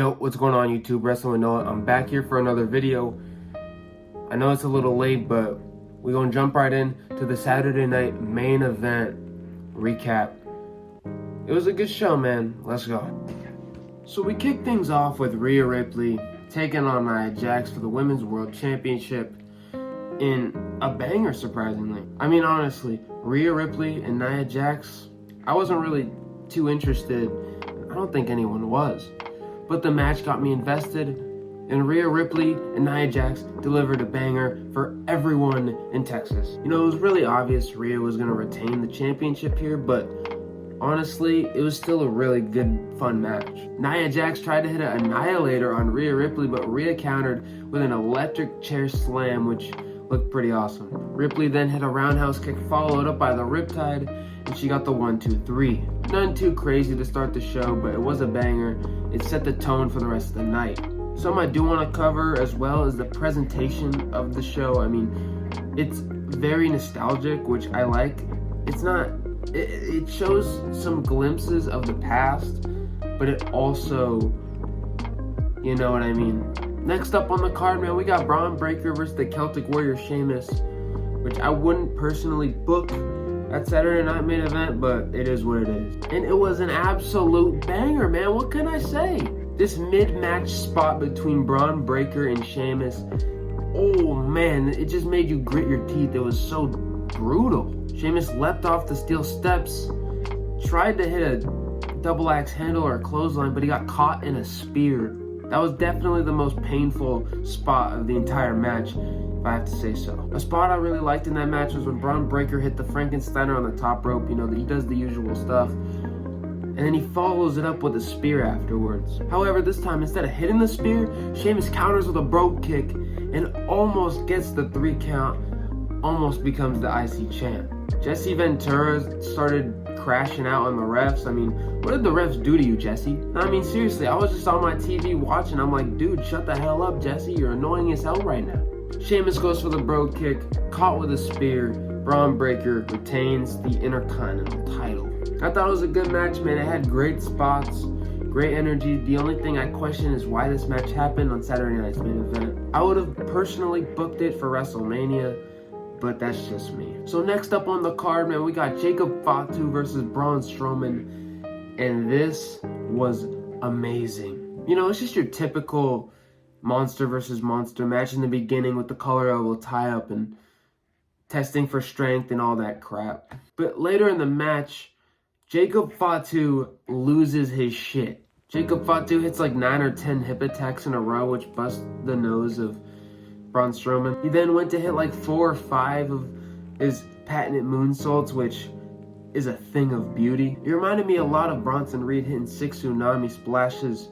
Yo, what's going on YouTube? Wrestling with Noah. I'm back here for another video. I know it's a little late, but we're gonna jump right in to the Saturday night main event recap. It was a good show, man. Let's go. So we kick things off with Rhea Ripley taking on Nia Jax for the Women's World Championship in a banger, surprisingly. I mean, honestly, Rhea Ripley and Nia Jax, I wasn't really too interested. I don't think anyone was. But the match got me invested, and Rhea Ripley and Nia Jax delivered a banger for everyone in Texas. You know, it was really obvious Rhea was going to retain the championship here, but honestly, it was still a really good, fun match. Nia Jax tried to hit an Annihilator on Rhea Ripley, but Rhea countered with an electric chair slam, which looked pretty awesome. Ripley then hit a roundhouse kick followed up by the Riptide, and she got the 1-2-3. Nothing too crazy to start the show, but it was a banger. It set the tone for the rest of the night. Something I do want to cover as well is the presentation of the show. I mean, it's very nostalgic, which I like. It's not, it shows some glimpses of the past, but it also, you know what I mean. Next up on the card, man, we got Bron Breakker versus the Celtic Warrior Sheamus, which I wouldn't personally book at Saturday Night Main Event, but it is what it is. And it was an absolute banger, man. What can I say? This mid-match spot between Bron Breakker and Sheamus, oh man, it just made you grit your teeth. It was so brutal. Sheamus leapt off the steel steps, tried to hit a double axe handle or a clothesline, but he got caught in a spear. That was definitely the most painful spot of the entire match, if I have to say so. A spot I really liked in that match was when Bron Breakker hit the Frankensteiner on the top rope. You know, he does the usual stuff, and then he follows it up with a spear afterwards. However, this time, instead of hitting the spear, Sheamus counters with a brogue kick and almost gets the 3 count, almost becomes the IC champ. Jesse Ventura started crashing out on the refs. I mean, what did the refs do to you, Jesse? I mean, seriously, I was just on my TV watching. I'm like, dude, shut the hell up, Jesse. You're annoying as hell right now. Sheamus goes for the brogue kick, caught with a spear. Bron Breakker retains the Intercontinental title. I thought it was a good match, man. It had great spots, great energy. The only thing I question is why this match happened on Saturday Night's Main Event. I would have personally booked it for WrestleMania, but that's just me. So next up on the card, man, we got Jacob Fatu versus Braun Strowman, and this was amazing. You know, it's just your typical monster versus monster match in the beginning with the collar elbow tie up and testing for strength and all that crap. But later in the match, Jacob Fatu loses his shit. Jacob Fatu hits like 9 or 10 hip attacks in a row, which bust the nose of Braun Strowman. He then went to hit like 4 or 5 of his patented moonsaults, which is a thing of beauty. It reminded me a lot of Bronson Reed hitting 6 tsunami splashes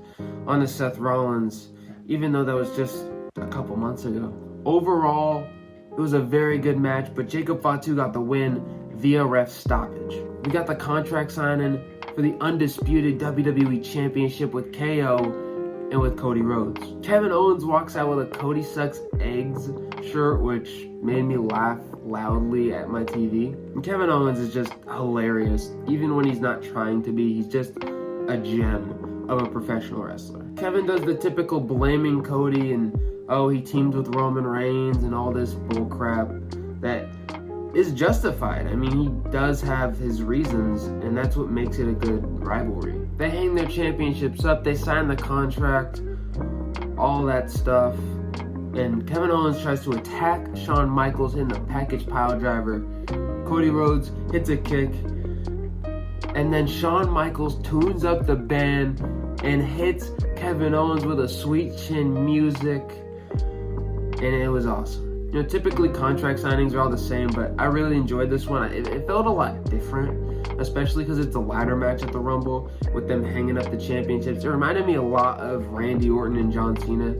on the Seth Rollins, even though that was just a couple months ago. Overall, it was a very good match, but Jacob Fatu got the win via ref stoppage. We got the contract signing for the undisputed WWE Championship with KO and with Cody Rhodes. Kevin Owens walks out with a Cody Sucks Eggs shirt, which made me laugh loudly at my TV. And Kevin Owens is just hilarious. Even when he's not trying to be, he's just a gem of a professional wrestler. Kevin does the typical blaming Cody and, oh, he teamed with Roman Reigns and all this bullcrap that is justified. I mean, he does have his reasons, and that's what makes it a good rivalry. They hang their championships up, they sign the contract, all that stuff, and Kevin Owens tries to attack Shawn Michaels in the package pile driver. Cody Rhodes hits a kick, and then Shawn Michaels tunes up the band and hits Kevin Owens with a sweet chin music, and it was awesome. You know, typically contract signings are all the same, but I really enjoyed this one. It felt a lot different, especially because it's a ladder match at the Rumble with them hanging up the championships. It reminded me a lot of Randy Orton and John Cena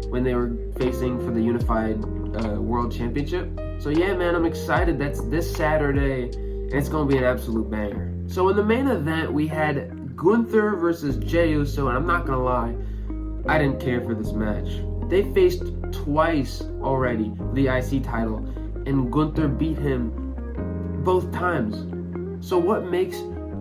when they were facing for the Unified World Championship. So yeah, man, I'm excited. That's this Saturday, and it's going to be an absolute banger. So in the main event, we had Gunther versus Jey Uso, and I'm not going to lie, I didn't care for this match. They faced twice already for the IC title, and Gunther beat him both times. So what makes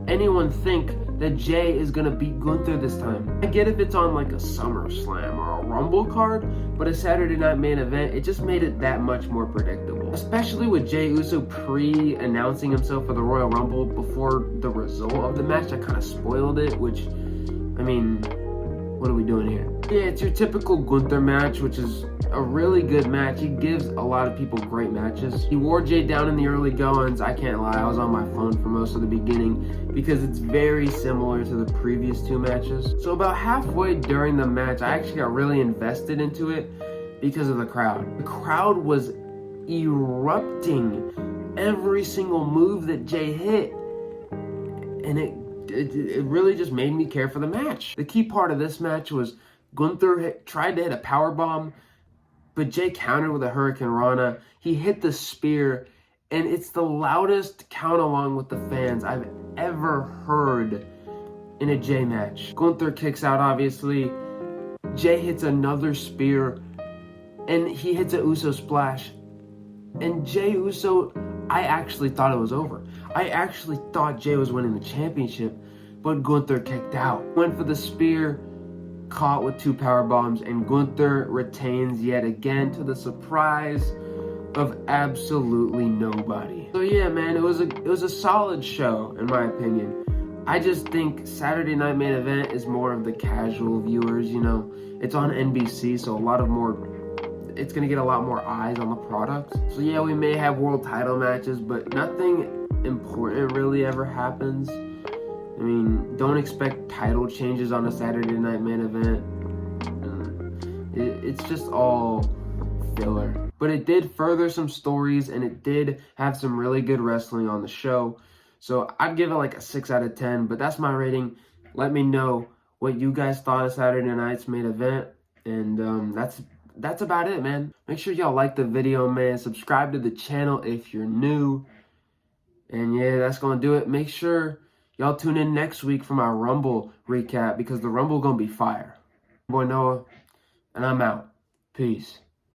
anyone think that Jay is gonna beat Gunther this time. I get if it's on like a SummerSlam or a Rumble card, but a Saturday Night Main Event, it just made it that much more predictable. Especially with Jey Uso pre-announcing himself for the Royal Rumble before the result of the match. I kind of spoiled it, which, I mean, what are we doing here? Yeah, it's your typical Gunther match, which is a really good match. He gives a lot of people great matches. He wore Jay down in the early goings. I can't lie, I was on my phone for most of the beginning because it's very similar to the previous two matches. So about halfway during the match, I actually got really invested into it because of the crowd. The crowd was erupting every single move that Jay hit, and it really just made me care for the match. The key part of this match was Gunther tried to hit a powerbomb, but Jay countered with a Hurricane Rana. He hit the spear, and it's the loudest count along with the fans I've ever heard in a Jay match. Gunther kicks out, obviously. Jay hits another spear, and he hits a Uso splash. And Jey Uso, I actually thought it was over. I actually thought Jay was winning the championship, but Gunther kicked out. Went for the spear, caught with two power bombs, and Gunther retains yet again to the surprise of absolutely nobody. So yeah, man, it was a solid show in my opinion. I just think Saturday Night Main Event is more of the casual viewers, you know. It's on NBC, so it's gonna get a lot more eyes on the product. So yeah, we may have world title matches, but nothing important really ever happens. I mean, don't expect title changes on a Saturday Night Main Event. It's just all filler. But it did further some stories, and it did have some really good wrestling on the show. So I'd give it like a 6 out of 10, but that's my rating. Let me know what you guys thought of Saturday Night's Main Event. And that's about it, man. Make sure y'all like the video, man. Subscribe to the channel if you're new. And yeah, that's gonna do it. Make sure y'all tune in next week for my Rumble recap, because the Rumble gonna be fire. Boy Noah, and I'm out. Peace.